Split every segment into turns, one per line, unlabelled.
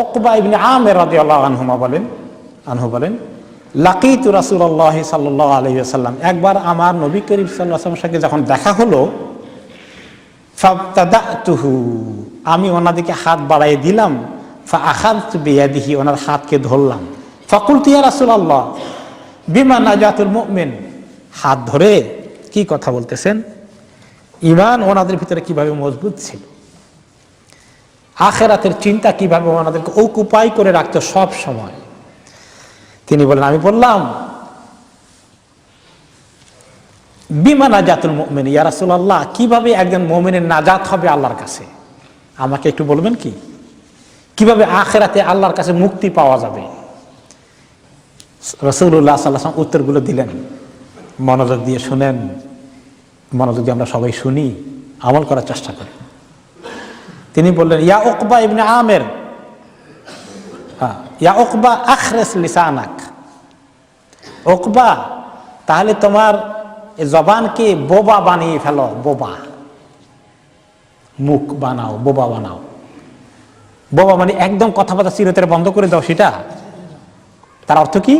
উকবা ইবনে আমির রাদিয়াল্লাহু আনহু বলেন লাকিতু রাসূলুল্লাহ সাল্লাল্লাহু আলাইহি ওয়াসাল্লাম, একবার আমার নবী করিম সাল্লাল্লাহু আলাইহি ওয়াসাল্লামের সাথে যখন দেখা হলো, ফাবতাদাতুহু, আমি ওনার দিকে হাত বাড়াই দিলাম, ফাআখাযতু বিয়াদিহি, ওনার হাতকে ধরলাম, ফাকুলতু ইয়া রাসূলুল্লাহ বিমা নাজাতুল মুমিন, হাত ধরে কি কথা বলতেছেন, ঈমান ওনাদের ভিতরে কিভাবে মজবুত ছিল, আখিরাতের চিন্তা কিভাবে ওনাদেরকে অকুপাই করে রাখতো সব সময়। তিনি বলেন, আমি বললাম বিমা নাজাতুল মুমিন ইয়া রাসূলুল্লাহ, কিভাবে একজন মুমিনের নাজাত হবে আল্লাহর কাছে, আমাকে একটু বলবেন কি, কিভাবে আখিরাতে আল্লাহর কাছে মুক্তি পাওয়া যাবে। রাসূলুল্লাহ সাল্লাল্লাহু আলাইহি ওয়াসাল্লাম উত্তরগুলো দিলেন, মনোযোগ দিয়ে শুনেন, মনোযোগ দিয়ে আমরা সবাই শুনি, আমল করার চেষ্টা করি। তিনি বললেন, ইয়া উকবা ইবনে আমির, ইয়া উকবা আখরিস লিসানাক, উকবা তাহলে তোমার জবানকে বোবা বানিয়ে ফেলো, বোবা, মুখ বানাও, বোবা বানাও। বোবা মানে একদম কথাবার্তা চিরতরে বন্ধ করে দাও, সেটা তার অর্থ কি?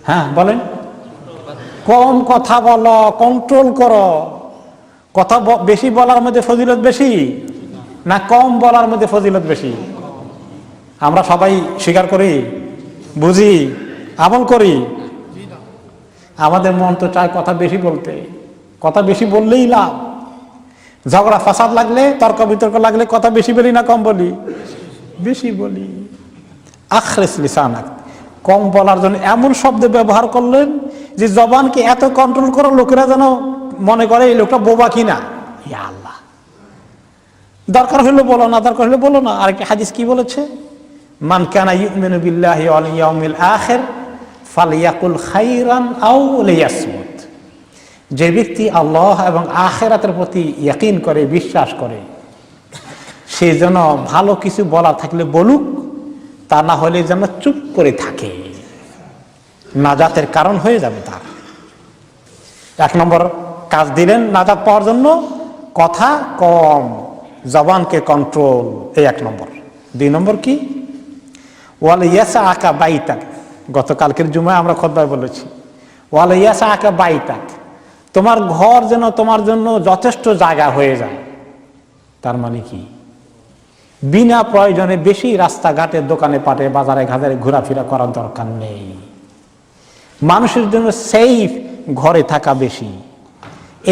হ্যাঁ বলেন, কম কথা বলো, কন্ট্রোল করো। কথা বেশি বলার মধ্যে ফজিলত বেশি না কম বলার মধ্যে ফজিলত বেশি? আমরা সবাই স্বীকার করি, বুঝি, আমল করি। আমাদের মন তো চায় কথা বেশি বলতে, কথা বেশি বললেই লাভ। ঝগড়া ফাসাদ লাগলে, তর্ক বিতর্ক লাগলে কথা বেশি বলি না কম বলি? বেশি বলি। আখরিস লিসানাক, কম বলার জন্য এমন শব্দ ব্যবহার করলেন যে জবানকে এত কন্ট্রোল করো লোকেরা যেন মনে করে এই লোকটা বোবা কিনা। ইয়া আল্লাহ, দরকার হইলে বলো না, দরকার হইলে বলো না। আরেকটা হাদিস কি বলেছে, মান কানা ইউমিনু বিল্লাহি ওয়াল ইয়াউমিল আখির ফালিয়াকুল খাইরান আও লিয়াসমুত, যে ব্যক্তি আল্লাহ এবং আখিরাতের প্রতি ইয়াকিন করে, বিশ্বাস করে, সে যেন ভালো কিছু বলা থাকলে বলুক, তা না হলে যেন চুপ করে থাকে, নাজাতের কারণ হয়ে যাবে তার। এক নম্বর কাজ দিলেন নাজাত পাওয়ার জন্য, কথা কম, জবানকে কন্ট্রোল, এই এক নম্বর। দুই নম্বর কি, ওয়াল ইয়াসা আকা বাইতাক, গতকালকের জুমায় আমরা খুতবায় বলেছি, ওয়াল ইয়াসা আকা বাইতাক, তোমার ঘর যেন তোমার জন্য যথেষ্ট জায়গা হয়ে যায়। তার মানে কি, বিনা প্রয়োজনে বেশি রাস্তাঘাটে, দোকানে পাটে, বাজারে ঘাজারে ঘোরাফেরা করার দরকার নেই। মানুষের জন্য সেফ ঘরে থাকা বেশি।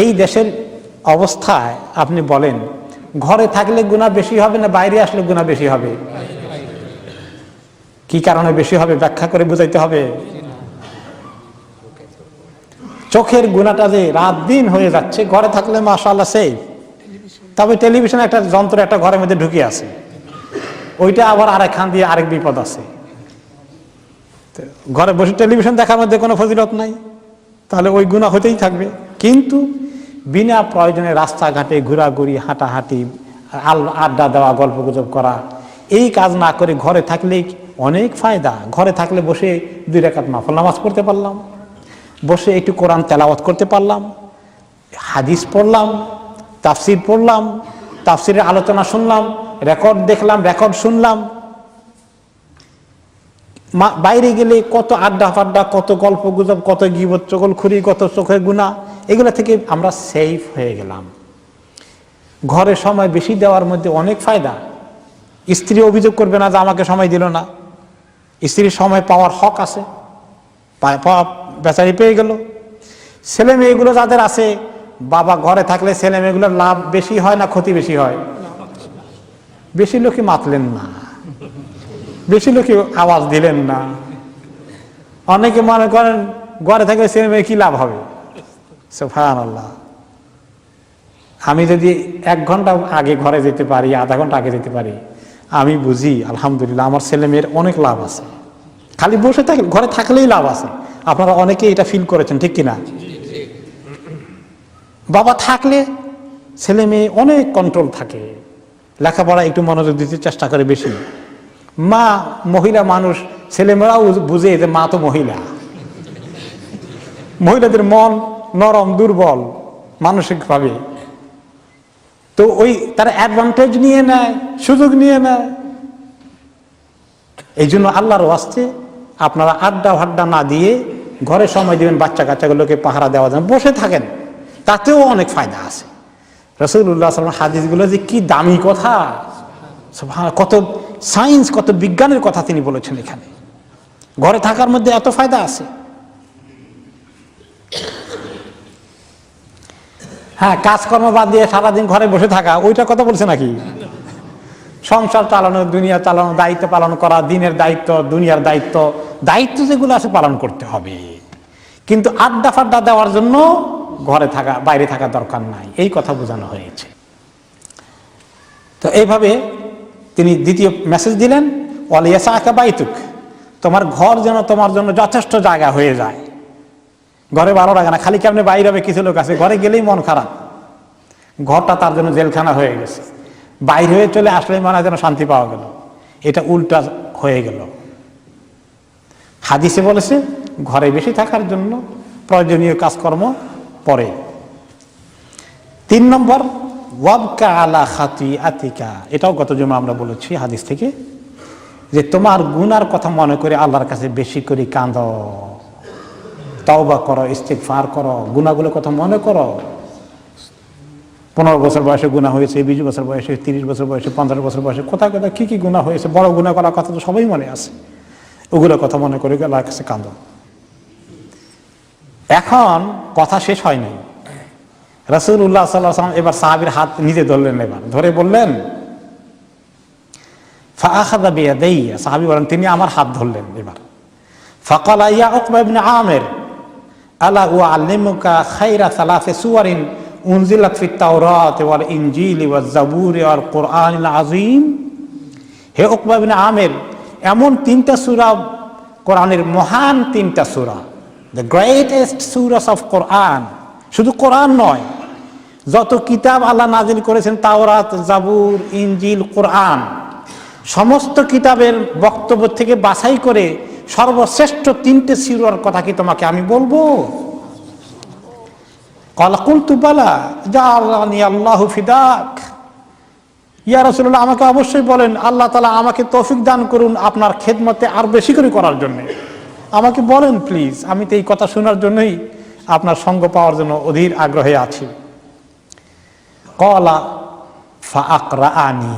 এই দেশের অবস্থায় আপনি বলেন, ঘরে থাকলে গুনাহ বেশি হবে না বাইরে আসলে গুনাহ বেশি হবে? কি কারণে বেশি হবে ব্যাখ্যা করে বুঝাইতে হবে। চোখের গুনাহটা যে রাত দিন হয়ে যাচ্ছে, ঘরে থাকলে মাশাআল্লাহ সেফ। তবে টেলিভিশন একটা যন্ত্র একটা ঘরের মধ্যে ঢুকে আছে, ওইটা আবার আরেকখান দিয়ে আরেক বিপদ আছে। ঘরে বসে টেলিভিশন দেখার মধ্যে কোনো ফজিলত নাই, তাহলে ওই গুনাহ হতেই থাকবে। কিন্তু বিনা প্রয়োজনে রাস্তাঘাটে ঘোরাঘুরি, হাঁটাহাঁটি, আড্ডা দেওয়া, গল্প গুজব করা, এই কাজ না করে ঘরে থাকলেই অনেক ফায়দা। ঘরে থাকলে বসে 2 রাকাত নফল নামাজ পড়তে পারলাম, বসে একটু কোরআন তেলাওয়াত করতে পারলাম, হাদিস পড়লাম, তাফসির পড়লাম, তাফসিরের আলোচনা শুনলাম, রেকর্ড দেখলাম, রেকর্ড শুনলাম। বাইরে গেলে কত আড্ডা ফাড্ডা, কত গল্প গুজব, কত গীবত চগলখুরি, কত চোখের গুনাহ, এগুলো থেকে আমরা সেফ হয়ে গেলাম। ঘরে সময় বেশি দেওয়ার মধ্যে অনেক ফায়দা। স্ত্রী অভিযোগ করবে না যে আমাকে সময় দিল না, স্ত্রীর সময় পাওয়ার হক আছে, বেচারি পেয়ে গেল। ছেলে মেয়েগুলো যাদের আছে, বাবা ঘরে থাকলে ছেলে মেয়েগুলোর লাভ বেশি হয় না ক্ষতি বেশি হয়? বেশি লোকই মাতলেন না, বেশি লোকই আওয়াজ দিলেন না। অনেকে মনে করেন ঘরে থাকলে ছেলে মেয়ে কি লাভ হবে। সুবহানাল্লাহ, আমি যদি 1 ঘন্টা আগে ঘরে যেতে পারি, আধা ঘন্টা আগে যেতে পারি, আমি বুঝি আলহামদুলিল্লাহ আমার ছেলে মেয়ের অনেক লাভ আছে। খালি বসে থাকলে, ঘরে থাকলেই লাভ আছে। আপনারা অনেকেই এটা ফিল করেছেন, ঠিক কিনা? বাবা থাকলে ছেলে মেয়ে অনেক কন্ট্রোল থাকে, লেখাপড়া একটু মনোযোগ দিতে চেষ্টা করে বেশি। মা মহিলা মানুষ, ছেলেমেয়েরাও বুঝে যে মা তো মহিলা। মহিলাদের মন নরম, দুর্বল মানসিকভাবে, তো ওই তারা অ্যাডভান্টেজ নিয়ে নেয়, সুযোগ নিয়ে নেয়। এই জন্য আল্লাহর ওয়াস্তে আপনারা আড্ডা ফাড্ডা না দিয়ে ঘরে সময় দিবেন, বাচ্চা কাচ্চাগুলোকে পাহারা দেওয়া যান, বসে থাকেন, তাতেও অনেক ফায়দা আছে। রাসূলুল্লাহ সাল্লাল্লাহু আলাইহি ওয়াসাল্লাম হাদিসগুলো যে কি দামি কথা, কত সায়েন্স, কত বিজ্ঞানের কথা তিনি বলেছেন এখানে। ঘরে থাকার মধ্যে এত ফায়দা আছে। হ্যাঁ, কাজকর্ম বাদ দিয়ে সারাদিন ঘরে বসে থাকা, ওইটা কথা বলছে নাকি? সংসার চালানো, দুনিয়া চালানো, দায়িত্ব পালন করা, দিনের দায়িত্ব, দুনিয়ার দায়িত্ব, দায়িত্ব যেগুলো আছে পালন করতে হবে, কিন্তু আড্ডা ফাড্ডা দেওয়ার জন্য ঘরে থাকা, বাইরে থাকা দরকার নাই, এই কথা বোঝানো হয়েছে। তো এইভাবে তিনি দ্বিতীয় মেসেজ দিলেন, ওয়ালিয়াসাকা বাইতুক, তোমার ঘর যেন তোমার জন্য যথেষ্ট জায়গা হয়ে যায়। ঘরে ভালো লাগে না, খালি কেমনে বাইরে হবে, কিছু লোক আছে ঘরে গেলেই মন খারাপ, ঘরটা তার জন্য জেলখানা হয়ে গেছে, বাইরে হয়ে চলে আসলে মনে হয় যেন শান্তি পাওয়া গেল। এটা উল্টা হয়ে গেল। হাদিসে বলেছে ঘরে বেশি থাকার জন্য প্রয়োজনীয় কাজকর্ম পরে। 3 নম্বর, ওয়াবকা আলা খাতিআতিকা, এটাও গত জুমা আমরা বলেছি হাদিস থেকে, যে তোমার গুনার কথা মনে করে আল্লাহর কাছে বেশি করে কাঁদো, তওবা করো, ইস্তিগফার করো, গুনাহগুলোর কথা মনে করো। 15 বছর বয়সে গুনাহ হয়েছে, 20 বছর বয়সে, 30 বছর বয়সে, 50 বছর বয়সে, কোথায় কোথায় কি কি গুনাহ হয়েছে, বড় গুনাহ করার কথা তো সবাই মনে আছে, ওগুলোর কথা মনে করে আল্লাহর কাছে কাঁদো। এখন কথা শেষ হয়নি। রাসূলুল্লাহ সাল্লাল্লাহু আলাইহি ওয়াসাল্লাম এবার সাহাবীর হাত নিজে ধরলেন, এবার ধরে বললেন, ফাআখাযা বিয়াদাইয়া, সাহাবী বলেন তিনি আমার হাত ধরলেন এবার। ফাকালা ইয়া উকবা ইবনে আমির আলা উআল্লিমুকা খায়রা সালাসি সুওয়ারিন উনজিলাত ফিত তাওরাত ওয়াল ইনজিল ওয়াজ জাবুর ওয়াল কুরআনিল আযীম। হে উকবা ইবনে আমির, এমন 3টা সূরা, কোরআনের মহান 3টা সূরা, দ্য গ্রেটেস্ট সূরাস অফ কোরআন, শুধু কোরআন নয়, যত কিতাব আল্লাহ নাজিল করেছেন, তাওরাত, জাবুর, ইনজিল, কোরআন, সমস্ত কিতাবের বক্তব্য থেকে বাছাই করে সর্বশ্রেষ্ঠ 3টে সূরার কথা কি তোমাকে আমি বলবো? ক্বালা কুলতু বালা জাআলানি আল্লাহু ফিদাক, ইয়া রাসূলুল্লাহ আমাকে অবশ্যই বলেন, আল্লাহ তাআলা আমাকে তৌফিক দান করুন আপনার খেদমতে আর বেশি করে করার জন্য, আমাকে বলেন প্লিজ, আমি তো এই কথা শোনার জন্যই আপনার সঙ্গ পাওয়ার জন্য অধীর আগ্রহে আছি। ক্বালা ফাআকরাআনি,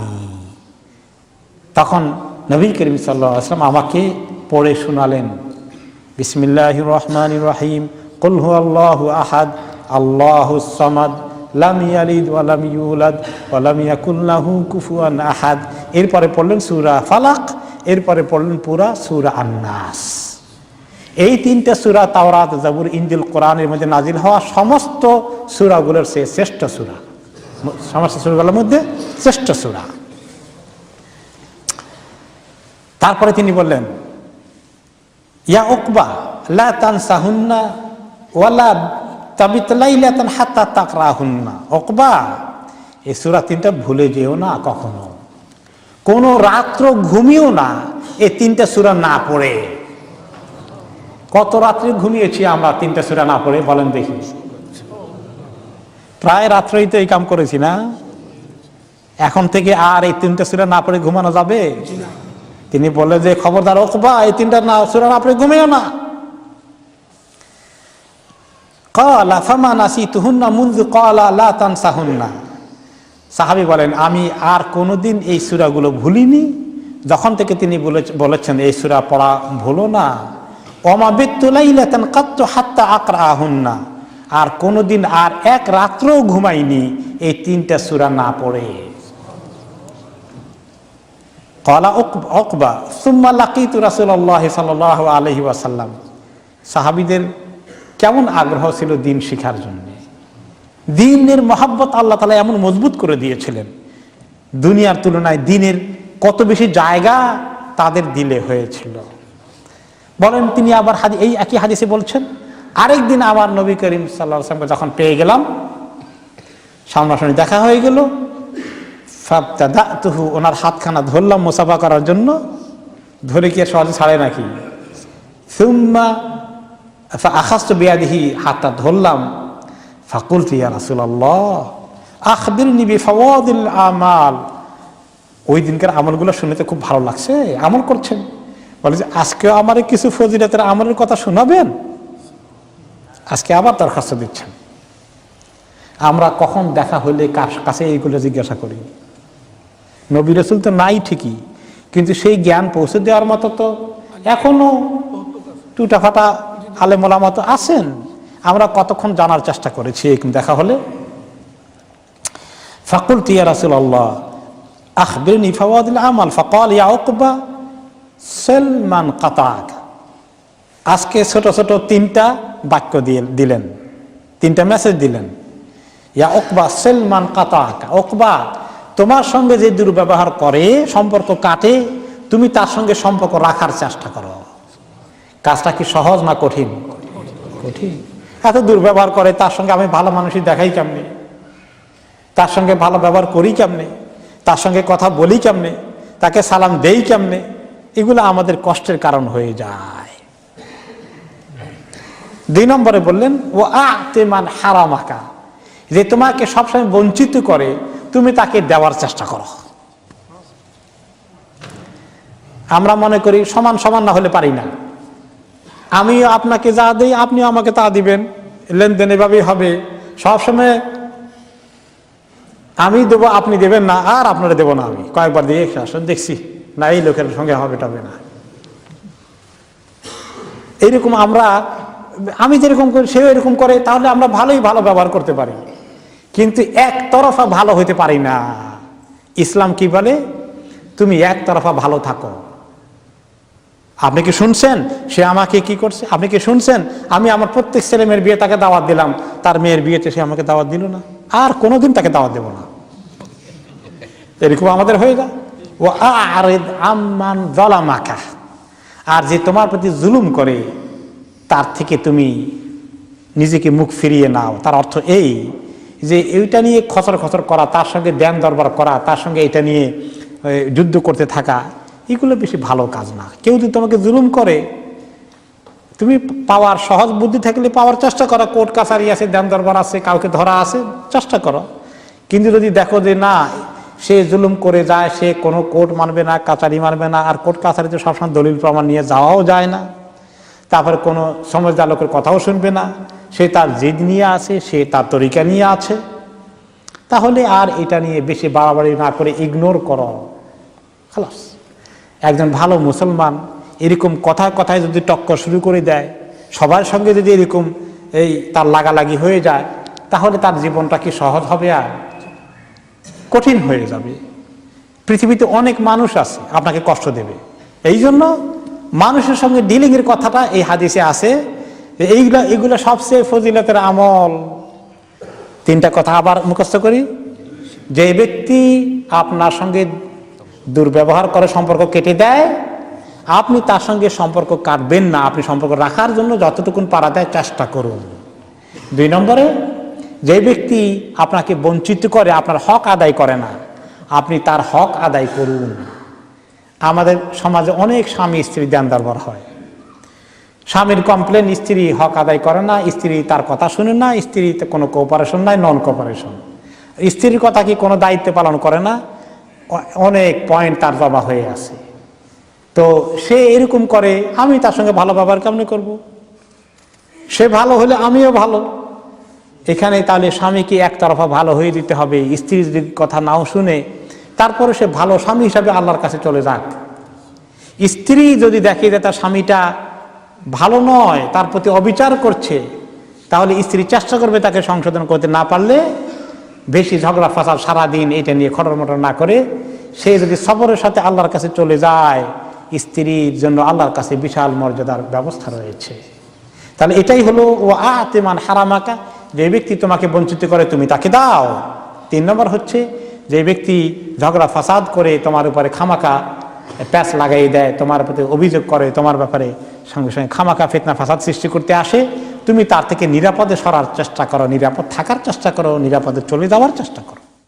তখন নবী করিম সাল্লাল্লাহু আলাইহি ওয়াসাল্লাম আমাকে পড়ে শোনালেন, বিসমিল্লাহির রহমানির রহিম, কুল হুয়াল্লাহু আহাদ আল্লাহুস সামাদ লাম ইয়ালিদ ওয়া লাম ইউলাদ ওয়া লাম ইয়াকুল লাহু কুফুয়ান আহাদ। এরপরে পড়লেন সূরা ফালাক, এরপরে পড়লেন পুরা সূরা আন-নাস। এই 3টা সূরা তাওরাত, জাবুর, ইনজিল, কোরআনের মধ্যে নাজিল হওয়া সমস্ত সূরাগুলোর চেয়ে শ্রেষ্ঠ সূরা, সমস্ত সূরাগুলোর মধ্যে শ্রেষ্ঠ সূরা। তারপরে তিনি বললেন, ইয়া উকবা লা তানসাহুন্না ওয়ালা তাবিত লাইলাতান হাত্তা তাকরাহুন্না। উকবা, এই সূরা 3টা ভুলে যেও না কখনো, কোনো রাত্র ঘুমিও না এই 3টা সূরা না পড়ে। কত রাত্রে ঘুমিয়েছি আমরা 3টা সূরা না পড়ে, বলেন দেখি? প্রায় রাত্রেই তো এই কাম করেছি না? এখন থেকে আর এই 3টা সূরা না পড়ে ঘুমানো যাবে? তিনি বললেন যে খবরদার উকবা, এই 3টা সূরা না পড়ে ঘুমিও না। ক্বালা ফামা নাসিতুহুন্না মুনযু ক্বালা লা তানসাহুন্না। সাহাবী বলেন আমি আর কোনোদিন এই সূরাগুলো ভুলিনি যখন থেকে তিনি বলেছেন এই সূরা পড়া ভুলো না। ওমা বিতু লাইলাতান কাত্তু হাত্তা আকরাহুন্না, আর কোনোদিন আর এক রাত্রও ঘুমাইনি এই 3টা সূরা না পড়ে। ক্বালা উকবা সুম্মা লাকিতু রাসূলুল্লাহ সাল্লাল্লাহু আলাইহি ওয়াসাল্লাম। সাহাবীদের কেমন আগ্রহ ছিল দ্বীন শিখার জন্য, দ্বীনের মহব্বত আল্লাহ তাআলা এমন মজবুত করে দিয়েছিলেন, দুনিয়ার তুলনায় দ্বীনের কত বেশি জায়গা তাদের দিলে হয়েছিল। বলেন তিনি আবার এই একই হাদিসে বলছেন, আরেকদিন আমার নবী করিম সাল্লাল্লাহু আলাইহি ওয়াসাল্লাম যখন পেয়ে গেলাম, সামনাসামনি দেখা হয়ে গেল, ফাবতাদাতুহু, ওনার হাতখানা ধরলাম মুসাফা করার জন্য, ধরে কি আর সহজে ছাড়ে নাকি? সুম্মা ফাআখাযতু বিয়াদিহি, হাতটা ধরলাম, ফাকুলতু ইয়া রাসূলুল্লাহ আখবিরনি বিফাওয়াদিল আমাল। ওই দিনকার আমলগুলো শুনে তো খুব ভালো লাগছে, আমল করছেন, বলে যে আজকেও আমার কিছু ফজিলতের আমলের কথা শোনাবেন। আজকে আবার দরখাস্ত দিচ্ছেন। আমরা কখন দেখা হইলে কার কাছে এইগুলো জিজ্ঞাসা করি? নবী রাসূল তো নাই ঠিকই, কিন্তু সেই জ্ঞান পৌঁছে দেওয়ার মতো তো এখনো টুটাফাটা আলেম ওলামা তো আছেন। আমরা কতক্ষণ জানার চেষ্টা করেছি এরকম দেখা হলে। ফাকুলতু ইয়া রাসূলাল্লাহ আখবিরনি ফাওয়াদিল আমাল ফাকাল ইয়া উকবা সালমান কাতাক। আজকে ছোট ছোট 3টা বাক্য দিলেন, 3টা মেসেজ দিলেন। ইয়া উকবা সালমান কাতাক, উকবা তোমার সঙ্গে যে দুর্ব্যবহার করে, সম্পর্ক কাটে, তুমি তার সঙ্গে সম্পর্ক রাখার চেষ্টা করো। কাজটা কি সহজ না কঠিন? কঠিন। এত দুর্ব্যবহার করে, তার সঙ্গে আমি ভালো মানুষই দেখাই কেমনে, তার সঙ্গে ভালো ব্যবহার করি কেমনে, তার সঙ্গে কথা বলি কেমনে, তাকে সালাম দেই কেমনে, এগুলো আমাদের কষ্টের কারণ হয়ে যায়। 2 নম্বরে বললেন ও আতেমান হারামাকা, যে তোমাকে সবসময় বঞ্চিত করে তুমি তাকে দেওয়ার চেষ্টা করো। আমরা মনে করি সমান সমান না হলে পারি না, আমিও আপনাকে যা দিই আপনিও আমাকে তা দিবেন, লেনদেন এভাবেই হবে। সবসময় আমি দেবো আপনি দেবেন না, আর আপনারা দেবো না আমি। কয়েকবার দিয়ে আসুন দেখছি না, এই লোকের সঙ্গে হবে টাবে না। এইরকম আমরা, আমি যেরকম করি সেও এরকম করে, তাহলে আমরা ভালোই ভালো ব্যবহার করতে পারি, কিন্তু একতরফা ভালো হইতে পারি না। ইসলাম কি বলে? তুমি একতরফা ভালো থাকো। আপনি কি শুনছেন সে আমাকে কি করছে? আপনি কি শুনছেন আমি আমার প্রত্যেক ছেলে মেয়ের বিয়ে তাকে দাওয়াত দিলাম, তার মেয়ের বিয়েতে সে আমাকে দাওয়াত দিল না, আর কোনোদিন তাকে দাওয়াত দেব না। এরকম আমাদের হয়ে যায়। ও আরিদ আম্মান যালামাকা, আর যে তোমার প্রতি জুলুম করে তার থেকে তুমি নিজেকে মুখ ফিরিয়ে নাও। তার অর্থ এই যে এইটা নিয়ে খচর খচর করা, তার সঙ্গে ধ্যান দরবার করা, তার সঙ্গে এটা নিয়ে যুদ্ধ করতে থাকা, এগুলো বেশি ভালো কাজ না। কেউ যদি তোমাকে জুলুম করে, তুমি পাওয়ার সহজ বুদ্ধি থাকলে পাওয়ার চেষ্টা করো, কোর্ট কাছারি আছে, ধ্যান দরবার আছে, কাউকে ধরা আছে, চেষ্টা করো। কিন্তু যদি দেখো যে না, সে জুলুম করে যায়, সে কোনো কোর্ট মানবে না, কাছারি মানবে না, আর কোর্ট কাছারিতে সবসময় দলিল প্রমাণ নিয়ে যাওয়াও যায় না, তারপরে কোনো সমঝদার লোকের কথাও শুনবে না, সে তার জিদ নিয়ে আছে, সে তার তরিকা নিয়ে আছে, তাহলে আর এটা নিয়ে বেশি বাড়াবাড়ি না করে ইগনোর করো, খালাস। একজন ভালো মুসলমান এরকম কথায় কথায় যদি টক্কর শুরু করে দেয়, সবার সঙ্গে যদি এরকম তার লাগালাগি হয়ে যায়, তাহলে তার জীবনটা কি সহজ হবে? আর কঠিন হয়ে যাবে। পৃথিবীতে অনেক মানুষ আছে আপনাকে কষ্ট দেবে, এই জন্য মানুষের সঙ্গে ডিলিং এর কথাটা এই হাদিসে আছে। এইগুলো সবচেয়ে ফজিলতের আমল। 3টা কথা আবার মুখস্থ করি। যে ব্যক্তি আপনার সঙ্গে দুর্ব্যবহার করে, সম্পর্ক কেটে দেয়, আপনি তার সঙ্গে সম্পর্ক কাটবেন না, আপনি সম্পর্ক রাখার জন্য যতটুকুন পারা যায় চেষ্টা করুন। 2 নম্বরে, যে ব্যক্তি আপনাকে বঞ্চিত করে, আপনার হক আদায় করে না, আপনি তার হক আদায় করুন। আমাদের সমাজে অনেক স্বামী স্ত্রী ধ্যান দরবার হয়। স্বামীর কমপ্লেন, স্ত্রী হক আদায় করে না, স্ত্রী তার কথা শুনে না, স্ত্রীতে কোনো কোঅপারেশন নাই, নন কোঅপারেশন। স্ত্রীর কথা কি কোনো দায়িত্ব পালন করে না, অনেক পয়েন্ট তার জমা হয়ে আছে। তো সে এরকম করে, আমি তার সঙ্গে ভালো ব্যবহার কেমনে করব? সে ভালো হলে আমিও ভালো। এখানে তাহলে স্বামীকে একতরফা ভালো হয়ে দিতে হবে। স্ত্রীর যদি কথা নাও শুনে, তারপরে সে ভালো স্বামী হিসাবে আল্লাহর কাছে চলে যাক। স্ত্রী যদি দেখে যে তার স্বামীটা ভালো নয়, তার প্রতি অবিচার করছে, তাহলে স্ত্রী চেষ্টা করবে তাকে সংশোধন করতে। না পারলে বেশি ঝগড়া ফাসাদ সারাদিন এটা নিয়ে খটর মটর না করে সে যদি সবরের সাথে আল্লাহর কাছে চলে যায়, স্ত্রীর জন্য আল্লাহর কাছে বিশাল মর্যাদার ব্যবস্থা রয়েছে। তাহলে এটাই হলো ও আতেমান হারামাকা, যে ব্যক্তি তোমাকে বঞ্চিত করে তুমি তাকে দাও। 3 নম্বর হচ্ছে, যে ব্যক্তি ঝগড়া ফাসাদ করে তোমার উপরে খামাকা প্যাচ লাগাই দেয়, তোমার প্রতি অভিযোগ করে, তোমার ব্যাপারে সঙ্গে সঙ্গে খামাকা ফিতনা ফাসাদ সৃষ্টি করতে আসে, তুমি তার থেকে নিরাপদে সরার চেষ্টা করো, নিরাপদ থাকার চেষ্টা করো, নিরাপদে চলে যাওয়ার চেষ্টা করো।